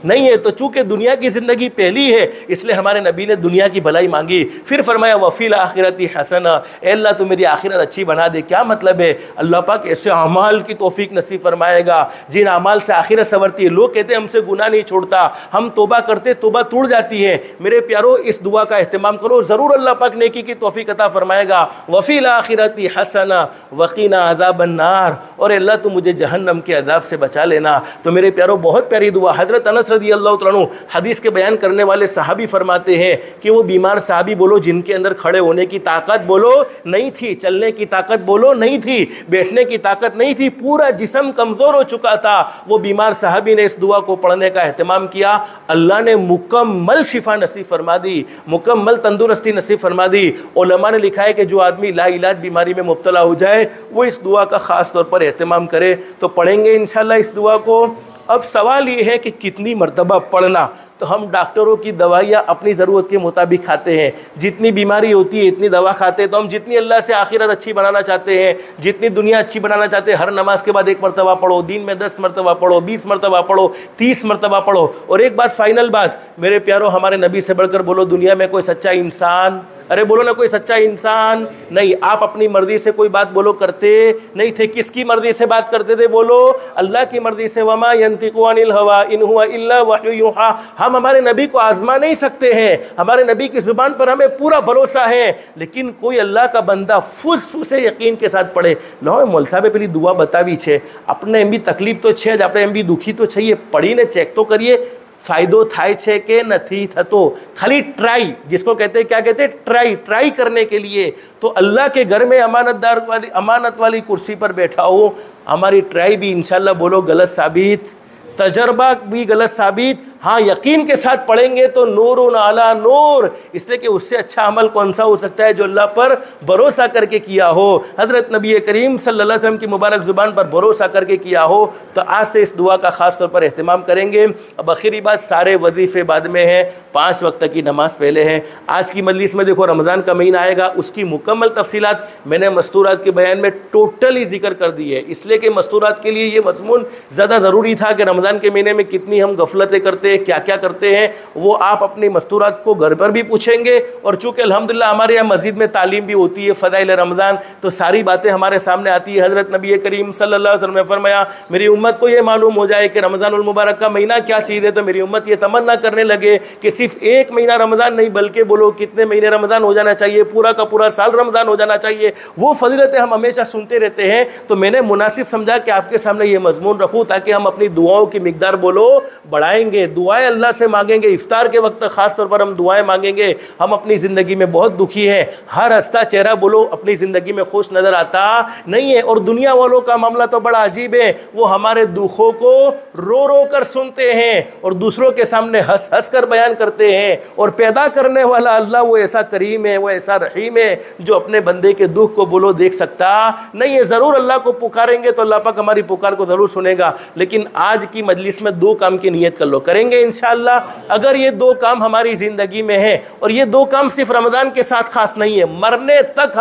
S1: नहीं है। तो चूंकि दुनिया की ज़िंदगी पहली है, इसलिए हमारे नबी ने दुनिया की भलाई मांगी। फिर फरमाया वफ़ील आखिरती हसना, अल्लाह तो मेरी आखिरत अच्छी बना दे। क्या मतलब है? अल्लाह पाक ऐसे अमाल की तौफीक नसीब फरमाएगा जिन अमाल से आखिरत संवरती है। लोग कहते हैं हमसे गुनाह नहीं छोड़ता, हम तौबा करते तौबा टूट जाती है। मेरे प्यारो इस दुआ का एहतमाम करो, ज़रूर अल्लाह पाक नेकी की तौफीक अता फरमाएगा। वफ़ील आखिरती हसना वक़ीना अज़ाबन नार, और अल्लाह तो मुझे जहन्नम के अज़ाब से बचा लेना। तो मेरे प्यारो बहुत प्यारी दुआ। हज़रत अनस रज़ियल्लाहु तआला अन्हु हदीस के बयान करने वाले सहाबी फरमाते हैं कि वो बीमार सहाबी बोलो जिनके अंदर खड़े होने की ताकत बोलो नहीं थी, चलने की ताकत बोलो नहीं थी, बैठने की ताकत नहीं थी, पूरा जिस्म कमज़ोर हो चुका था, वो बीमार सहाबी ने इस दुआ को पढ़ने का एहतमाम किया। अल्लाह ने मुकम्मल शिफा नसीब फरमा दी, मुकम्मल तंदुरुस्ती नसीब फरमा दी। उलमा ने लिखा है कि जो आदमी लाइलाज बीमारी में मुब्तला हो जाए वो इस दुआ का ख़ास तौर पर एहतमाम करे। तो पढ़ेंगे इंशाअल्लाह इस दुआ को। अब सवाल ये है कि कितनी मरतबा पढ़ना। तो हम डॉक्टरों की दवाइयाँ अपनी ज़रूरत के मुताबिक खाते हैं, जितनी बीमारी होती है इतनी दवा खाते हैं। तो हम जितनी अल्लाह से आखिरत अच्छी बनाना चाहते हैं, जितनी दुनिया अच्छी बनाना चाहते हैं, हर नमाज के बाद 1 मरतबा पढ़ो, दिन में 10 मरतबा पढ़ो, 20 मरतबा पढ़ो, 30 मरतबा पढ़ो। और एक बात फाइनल बात, मेरे प्यारो हमारे नबी से बढ़कर बोलो दुनिया में कोई सच्चा इंसान, अरे बोलो ना कोई सच्चा इंसान नहीं। आप अपनी मर्जी से कोई बात बोलो करते नहीं थे। किसकी मर्जी से बात करते थे? बोलो अल्लाह की मर्जी से। वमा यंतिकु अनिल हवा इन हुवा इल्ला वह्यु यूहा। हम हमारे नबी को आजमा नहीं सकते हैं, हमारे नबी की ज़ुबान पर हमें पूरा भरोसा है। लेकिन कोई अल्लाह का बंदा फुस-फुसे यकीन के साथ पढ़े, लो मोल साहब पेली दुआ बतावी छे, अपने एम भी तकलीफ तो है ज, આપણે એમ બી દુઃખી તો છીએ, પડીને ચેક તો કરીએ फ़ायदो थाय छे के नहीं थतो। खाली ट्राई, जिसको कहते हैं क्या कहते हैं, ट्राई करने के लिए। तो अल्लाह के घर में अमानत वाली कुर्सी पर बैठा हो, हमारी ट्राई भी इंशाल्लाह बोलो गलत साबित, तजर्बा भी गलत साबित। हाँ यकीन के साथ पढ़ेंगे तो नूरुन अला नूर, इसलिए कि उससे अच्छा अमल कौन सा हो सकता है जो अल्लाह पर भरोसा करके किया हो। हज़रत नबी करीम सल्लल्लाहु अलैहि वसल्लम की मुबारक ज़ुबान पर भरोसा करके किया हो। तो आज से इस दुआ का ख़ास तौर पर एहतमाम करेंगे। अब आखिरी बात, सारे वजीफ़े बाद में हैं, 5 वक्त की नमाज़ पहले हैं। आज की मजलिस में देखो रमज़ान का महीना आएगा, उसकी मुकम्मल तफसीलात मैंने मस्तूरात के बयान में टोटली जिक्र कर दी है, इसलिए कि मस्तूरात के लिए ये मज़मून ज़्यादा ज़रूरी था कि रमज़ान के महीने में कितनी हम गफलतें करते हैं, क्या क्या करते हैं, वो आप अपनी मस्तूरात को घर पर भी पूछेंगे। और चूँकि अल्हम्दुलिल्लाह हमारे यहाँ मस्जिद में तालीम भी होती है फ़ज़ाइल रमज़ान, तो सारी बातें हमारे सामने आती है। हज़रत नबी करीम सल्लल्लाहु अलैहि वसल्लम ने फरमाया मेरी उम्मत को ये मालूम हो जाए कि रमज़ानुल मुबारक का महीना क्या चीज़ है, तो मेरी उम्मत ये तमन्ना करने लगे कि सिर्फ 1 महीना रमज़ान नहीं बल्कि बोलो कितने महीने रमज़ान हो जाना चाहिए, पूरा का पूरा साल रमज़ान हो जाना चाहिए। वो फजीलतें हम हमेशा सुनते रहते हैं, तो मैंने मुनासिब समझा कि आपके सामने ये मजमून रखूँ ताकि हम अपनी दुआओं की मिकदार बोलो बढ़ाएंगे, दुआएं अल्लाह से मांगेंगे। इफ्तार के वक्त ख़ास तौर पर हम दुआएं मांगेंगे। हम अपनी ज़िंदगी में बहुत दुखी हैं, हर हंसता चेहरा बोलो अपनी ज़िंदगी में खुश नज़र आता नहीं है। और दुनिया वालों का मामला तो बड़ा अजीब है, वो हमारे दुखों को रो रो कर सुनते हैं और दूसरों के सामने हंस हंस कर बयान करते हैं। और पैदा करने वाला अल्लाह वो ऐसा करीम है, वो ऐसा रहीम है जो अपने बंदे के दुख को बोलो देख सकता नहीं है। ज़रूर अल्लाह को पुकारेंगे तो अल्लाह पाक हमारी पुकार को ज़रूर सुनेगा। लेकिन आज की मजलिस में 2 काम की नीयत कर लो, करेंगे पढ़ेंगे इंशाअल्लाह। अगर ये दो काम हमारी ज़िंदगी में है, और ये दो काम सिर्फ रमज़ान के साथ खास नहीं है, मरने तक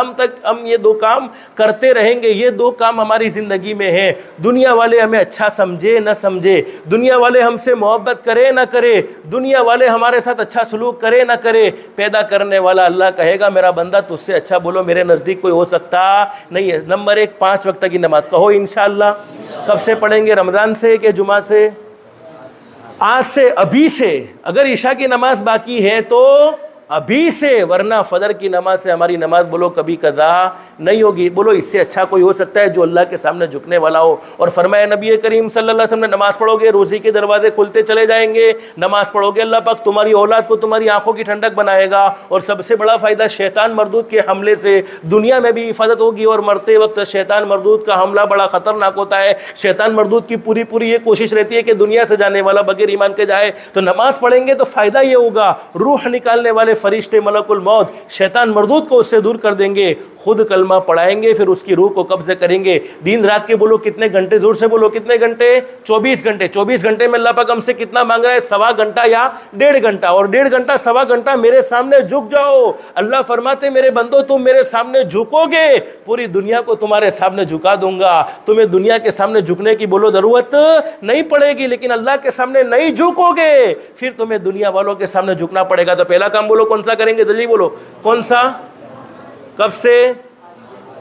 S1: हम ये दो काम करते रहेंगे। ये दो काम हमारी ज़िंदगी में है। दुनिया वाले हमें अच्छा समझे न समझे, दुनिया वाले हमसे मोहब्बत करे न करे, दुनिया वाले हमारे साथ अच्छा सलूक करे न करे, पैदा करने वाला अल्लाह कहेगा मेरा बंदा तुझसे अच्छा बोलो मेरे नज़दीक कोई हो सकता नहीं है। नंबर एक, 5 वक्त की नमाज कहो इंशाअल्लाह। कब से पढ़ेंगे? रमज़ान से कि जुमा से? आज से, अभी से। अगर ईशा की नमाज बाकी है तो अभी से, वरना फजर की नमाज से हमारी नमाज बोलो कभी कदा नहीं होगी। बोलो इससे अच्छा कोई हो सकता है जो अल्लाह के सामने झुकने वाला हो? और फरमाया नबी करीम सल्लल्लाहु अलैहि वसल्लम ने, नमाज पढ़ोगे रोज़ी के दरवाजे खुलते चले जाएंगे। नमाज पढ़ोगे अल्लाह पाक तुम्हारी औलाद को तुम्हारी आंखों की ठंडक बनाएगा। और सबसे बड़ा फ़ायदा, शैतान मरदूद के हमले से दुनिया में भी हिफाजत होगी। और मरते वक्त शैतान मरदूद का हमला बड़ा ख़तरनाक होता है। शैतान मरदूद की पूरी ये कोशिश रहती है कि दुनिया से जाने वाला बगैर ईमान के जाए। तो नमाज पढ़ेंगे तो फ़ायदा ये होगा, रूह निकालने वाले फरिश्ते मलकुल मौत शैतान मरदूद को उससे दूर कर देंगे। खुद कलमा पढ़ाएंगे, फिर उसकी रूह को कब्ज़े करेंगे। दिन रात के बोलो कितने घंटे? दूर से बोलो कितने घंटे? 24 घंटे। 24 घंटे में अल्लाह पाक हमसे कितना मांग रहा है? 1.25 घंटा या 1.5 घंटा। और 1.5 घंटा 1.25 घंटा मेरे सामने झुक जाओ। अल्लाह फरमाते मेरे बंदो तुम मेरे सामने झुकोगे, पूरी दुनिया को तुम्हारे सामने झुका दूंगा। तुम्हें दुनिया के सामने झुकने की बोलो ज़रूरत नहीं पड़ेगी, लेकिन अल्लाह के सामने नहीं झुकोगे फिर तुम्हें दुनिया वालों के सामने झुकना पड़ेगा। तो पहला काम बोलो कौन सा करेंगे? जल्दी बोलो कौन सा? कब से?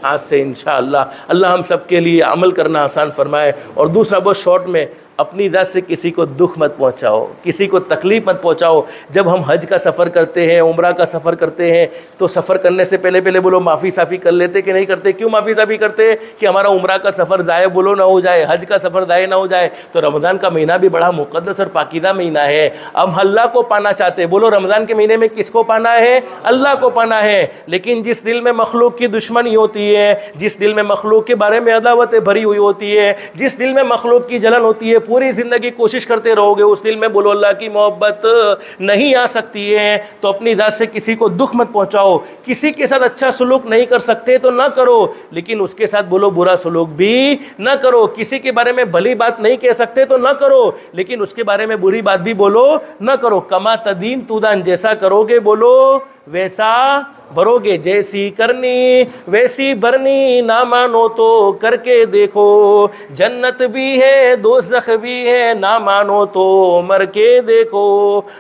S1: आज से इंशाअल्लाह। अल्लाह हम सब के लिए अमल करना आसान फरमाए। और दूसरा बहुत शॉर्ट में, अपनी जात से किसी को दुख मत पहुंचाओ, किसी को तकलीफ मत पहुंचाओ। जब हम हज का सफ़र करते हैं, उम्रा का सफ़र करते हैं, तो सफ़र करने से पहले बोलो माफ़ी साफ़ी कर लेते कि नहीं करते? क्यों माफ़ी साफ़ी करते? कि हमारा उम्रा का सफ़र ज़ाय बोलो ना हो जाए, हज का सफ़र ज़ाय ना हो जाए। तो रमज़ान का महीना भी बड़ा मुक़द्दस और पाकीज़ा महीना है। अब अल्लाह को पाना चाहते, बोलो रमज़ान के महीने में किसको पाना है? अल्लाह को पाना है। लेकिन जिस दिल में मखलूक की दुश्मनी होती है, जिस दिल में मखलूक के बारे में अदावतें भरी हुई होती है, जिस दिल में मखलूक की जलन होती है, पूरी ज़िंदगी कोशिश करते रहोगे, उस दिल में बोलो अल्लाह की मोहब्बत नहीं आ सकती है। तो अपनी ज़ात से किसी को दुख मत पहुंचाओ। किसी के साथ अच्छा सलूक नहीं कर सकते तो ना करो, लेकिन उसके साथ बोलो बुरा सलूक भी ना करो। किसी के बारे में भली बात नहीं कह सकते तो ना करो, लेकिन उसके बारे में बुरी बात भी बोलो ना करो। कमा तदीन तुदान, जैसा करोगे बोलो वैसा भरोगे, जैसी करनी वैसी भरनी, ना मानो तो करके देखो। जन्नत भी है दोज़ख भी है, ना मानो तो मर के देखो।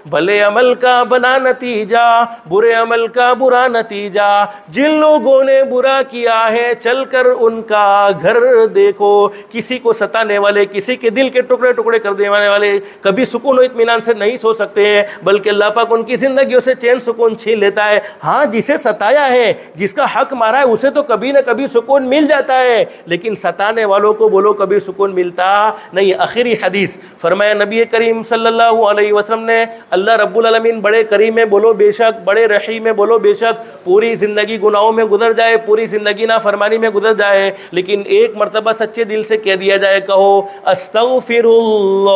S1: भले अमल का बना नतीजा, बुरे अमल का बुरा नतीजा। जिन लोगों ने बुरा किया है चलकर उनका घर देखो। किसी को सताने वाले, किसी के दिल के टुकड़े टुकड़े कर देने वाले कभी सुकून और इत्मीनान से नहीं सो सकते हैं, बल्कि अल्लाह पाक उनकी ज़िंदगियों से चैन सुकून छीन लेता है। हाँ, जिसे सताया है, जिसका हक मारा है, उसे तो कभी ना कभी सुकून मिल जाता है, लेकिन सताने वालों को बोलो कभी सुकून मिलता नहीं। आखिरी हदीस फरमाया नबी करीम सल्लल्लाहु अलैहि वसल्लम ने, अल्लाह रब्बुल आलमीन बड़े करीम है बोलो बेशक, बड़े रहीम है बोलो बेशक। पूरी ज़िंदगी गुनाहों में गुजर जाए, पूरी ज़िंदगी ना फरमानी में गुजर जाए, लेकिन एक मरतबा सच्चे दिल से कह दिया जाए, कहो अस्तगफिरुल्लाह,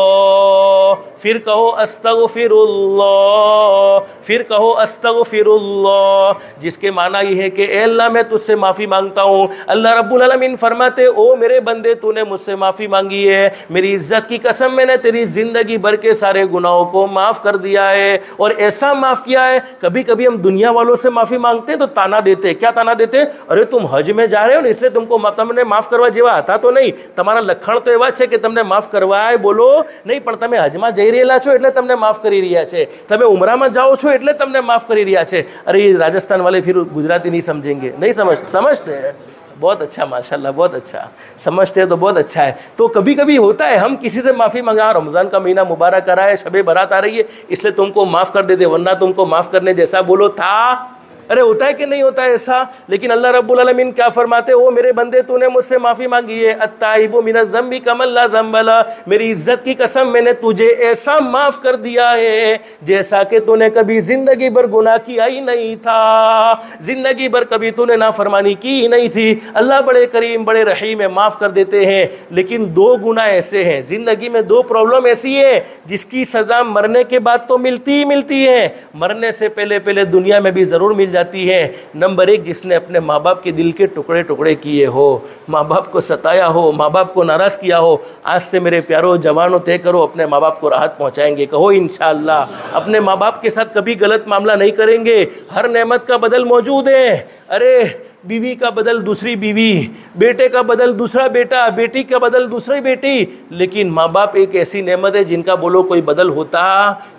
S1: फिर कहो अस्तगफिरुल्लाह, फिर कहो अस्तगफिरुल्लाह, जिसके माना ये है कि ए अल्लाह मैं तुझसे माफ़ी मांगता हूँ। अल्लाह रब्बुल आलमीन फरमाते, ओ मेरे बंदे तूने मुझसे माफ़ी मांगी है, मेरी इज़्ज़त की कसम मैंने तेरी ज़िंदगी भर के सारे गुनाहों को माफ़ कर दिया है। और ऐसा माफ़ किया है, कभी कभी हम दुनिया वालों से माफ़ी मांगते हैं तो ताना देते। क्या ताना देते? अरे तुम हज में जा रहे हो ना, इसलिए तुमको तुमने माफ़ करवा जेवा आता तो नहीं, તમારા લખણ તો એવા છે કે તમને માફ કરવાય બોલો નહીં, પણ તમે હજમાં જઈ રહેલા છો એટલે તમને માફ કરી રહ્યા છે, તમે ઉમરામાં જાઓ છો એટલે તમને માફ કરી રહ્યા છે। अरे ये राजस्थान वाले फिर गुजराती नहीं समझेंगे, नहीं समझते हैं। बहुत अच्छा, माशाल्लाह, बहुत अच्छा समझते हैं तो बहुत अच्छा है। तो कभी कभी होता है हम किसी से माफ़ी मंगा, रमज़ान का महीना मुबारक आ रहा है, शबे बारात आ रही है, इसलिए तुमको माफ़ कर देते, वरना तुमको माफ़ करने जैसा बोलो था। अरे होता है कि नहीं होता है ऐसा? लेकिन अल्लाह रब्बुल आलमीन क्या फरमाते, ओ मेरे बंदे तूने मुझसे माफ़ी मांगी है, अत्ताइबु मिनज़ ज़म्बि कमन ला ज़म्ब ला, मेरी इज़्ज़त की कसम मैंने तुझे ऐसा माफ़ कर दिया है जैसा कि तूने कभी ज़िंदगी भर गुनाह किया ही नहीं था, ज़िंदगी भर कभी तूने नाफरमानी की ही नहीं थी। अल्लाह बड़े करीम बड़े रहीम है, माफ़ कर देते हैं। लेकिन 2 गुनाह ऐसे हैं ज़िंदगी में, 2 प्रॉब्लम ऐसी है जिसकी सज़ा मरने के बाद तो मिलती ही मिलती है, मरने से पहले दुनिया में भी ज़रूर मिल जाती हैं। नंबर 1, जिसने अपने माँ बाप के दिल के टुकड़े टुकड़े किए हो, माँ बाप को सताया हो, माँ बाप को नाराज़ किया हो, आज से मेरे प्यारो जवानों तय करो अपने माँ बाप को राहत पहुँचाएंगे। कहो इंशाअल्लाह अपने माँ बाप के साथ कभी गलत मामला नहीं करेंगे। हर नेमत का बदल मौजूद है। अरे बीवी का बदल दूसरी बीवी, बेटे का बदल दूसरा बेटा, बेटी का बदल दूसरी बेटी, लेकिन माँ बाप एक ऐसी नेमत है जिनका बोलो कोई बदल होता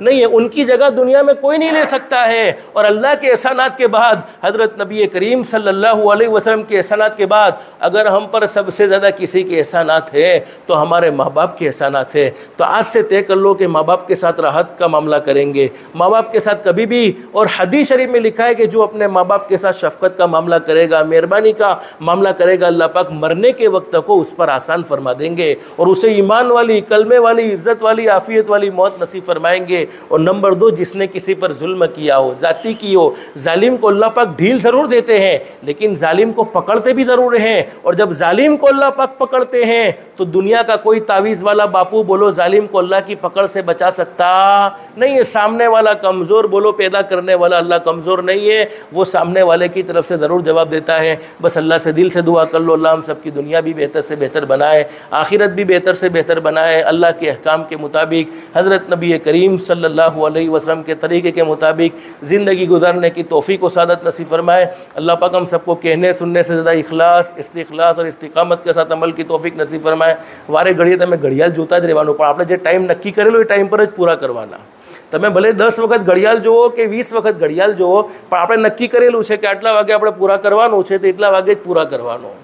S1: नहीं है। उनकी जगह दुनिया में कोई नहीं ले सकता है। और अल्लाह के एहसानात के बाद, हज़रत नबी करीम सल्लल्लाहु अलैहि वसल्लम के एहसानात के बाद अगर हम पर सबसे ज़्यादा किसी के एहसानात है तो हमारे माँ बाप के एहसानात है। तो आज से तय कर लो कि माँ बाप के साथ राहत का मामला करेंगे, माँ बाप के साथ कभी भी। और हदीस शरीफ में लिखा है कि जो अपने माँ बाप के साथ शफ़क़त का मामला करेगा, मेहरबानी का मामला करेगा, अल्लाह पाक मरने के वक्त को उस पर आसान फरमा देंगे और उसे ईमान वाली, कलमे वाली, इज़्ज़त वाली, आफियत वाली मौत नसीब फरमाएंगे। और नंबर 2, जिसने किसी पर जुल्म किया हो, ज़ाती की हो, जालिम को अल्लाह पाक ढील ज़रूर देते हैं लेकिन जालिम को पकड़ते भी ज़रूर हैं। और जब जालिम को अल्लाह पाक पकड़ते हैं तो दुनिया का कोई तावीज़ वाला बापू बोलो जालिम को अल्लाह की पकड़ से बचा सकता नहीं है। सामने वाला कमज़ोर बोलो पैदा करने वाला अल्लाह कमज़ोर नहीं है, वो सामने वाले की तरफ से ज़रूर जवाब देता है। बस अल्लाह से दिल से दुआ कर लो, अल्लाह हम सबकी दुनिया भी बेहतर से बेहतर बनाए, आखिरत भी बेहतर से बेहतर बनाए। अल्लाह के अहकाम के मुताबिक, हज़रत नबी करीम सल्लल्लाहु अलैहि वसल्लम के तरीक़े के मुताबिक ज़िंदगी गुजारने की तौफ़ीक़ व सादत नसीब फरमाए। अल्लाह पाक हम सबको कहने सुनने से ज़्यादा इखलास, इस्तिखलास और इस्तिकामत के साथ अमल की तौफ़ीक़ नसीब फरमाए। वारे घड़िए तमें घड़ियाल जोता ज રહેવાનું પણ આપણે જે ટાઈમ નક્કી કરેલો એ ટાઈમ પર જ પૂરા કરવાના। તમે ભલે 10 વખત ઘડિયાળ જોવો કે 20 વખત ઘડિયાળ જોવો પણ આપણે નક્કી કરેલું છે કે આટલા વાગે આપણે પૂરા કરવાનું છે તો એટલા વાગે જ પૂરા કરવાનું।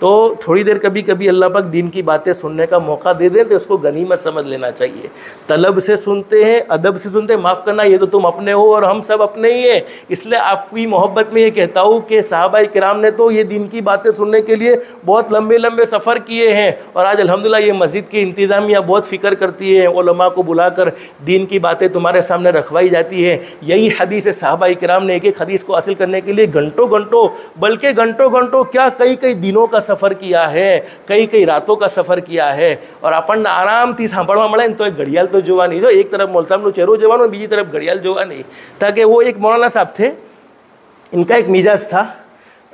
S1: तो थोड़ी देर कभी कभी अल्लाह पाक दीन की बातें सुनने का मौका दे दें तो उसको गनीमत समझ लेना चाहिए। तलब से सुनते हैं, अदब से सुनते हैं, माफ़ करना ये तो तुम अपने हो और हम सब अपने ही हैं। इसलिए आपकी मोहब्बत में ये कहता हूँ कि सहाबाए किराम ने तो ये दीन की बातें सुनने के लिए बहुत लंबे लंबे सफ़र किए हैं और आज अल्हम्दुलिल्लाह ये मस्जिद की इंतज़ामिया बहुत फ़िक्र करती है, उलमा को बुलाकर दीन की बातें तुम्हारे सामने रखवाई जाती है। यही हदीस है, सहाबाए किराम ने एक एक हदीस को हासिल करने के लिए घंटों घंटों बल्कि घंटों घंटों क्या कई कई दिनों का सफ़र किया है, कई कई रातों का सफ़र किया है। और अपन आराम थी सांभळवा मळे ने तो एक घड़ियाल तो जोवानी, जो एक तरफ मौलवी साहबनो चेहरो जोवानो, बीजी तरफ घड़ियाल जोवानी। ताकि वो एक मौलाना साहब थे, इनका एक मिजाज था,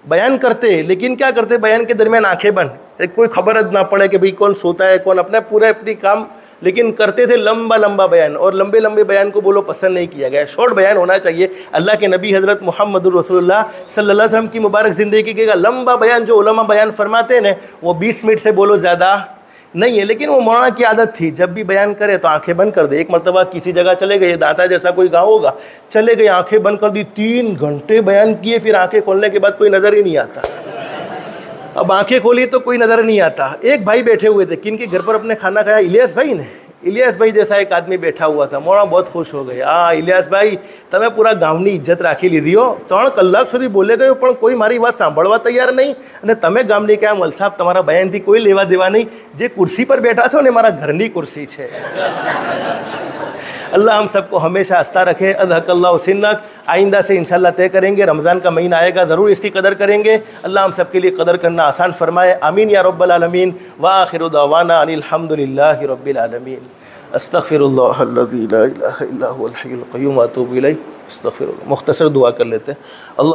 S1: बयान करते लेकिन क्या करते, बयान के दरमियान आंखें बंद, कोई खबर ना पड़े कि भाई कौन सोता है कौन अपने पूरे अपनी काम, लेकिन करते थे लंबा लंबा बयान। और लंबे लंबे बयान को बोलो पसंद नहीं किया गया, शॉर्ट बयान होना चाहिए। अल्लाह के नबी हज़रत मुहम्मदुर रसूलुल्लाह सल्लल्लाहु अलैहि वसल्लम की मुबारक ज़िंदगी का लंबा बयान जो उलमा बयान फरमाते हैं वो 20 मिनट से बोलो ज़्यादा नहीं है। लेकिन वो मौलाना की आदत थी, जब भी बयान करे तो आंखें बंद कर दे। एक मरतबा किसी जगह चले गए, दाता जैसा कोई गाँव होगा, चले गए, आंखें बंद कर दी, 3 घंटे बयान किए, फिर आंखें खोलने के बाद कोई नज़र ही नहीं आता। अब आंखें खोली तो कोई नज़र नहीं आता। एक भाई बैठे हुए थे, किन के घर पर अपने खाना खाया, इलियास भाई ने। इलियास भाई जैसा एक आदमी बैठा हुआ था, मौलाना बहुत खुश हो गए। इलियास भाई તમે પૂરા ગામની ઇજ્જત રાખી લીધી હો, 3 કલાક સુધી બોલે ગયો પણ કોઈ મારી વાત સાંભળવા તૈયાર નહીં, અને તમે ગામની ક્યાં મલ સાહેબ તમારા બયાનથી કોઈ લેવા દેવા નહીં, જે कुर्सी पर बैठा છો ને મારા ઘરની कुर्सी છે। अल्लाह हम सबको हमेशा हंसता रखे। अज़हकल्लाहु सिन्नक। आइंदा से इंशाल्लाह तय करेंगे, रमज़ान का महीना आएगा ज़रूर इसकी कदर करेंगे। अल्लाह हम सब के लिए कदर करना आसान फरमाए। आमीन या रब्बल आलमीन। व आखिरु दावाना अनिल हम्दुलिल्लाहि रब्बिल आलमीन। अस्तग़फिरुल्लाह अल्लज़ी ला इलाहा इल्ला हुवल हय्युल क़य्यूम व अतूबु इलैह। अस्तग़फिरुल्लाह। मुख्तसर दुआ कर लेते हैं। अल्लाह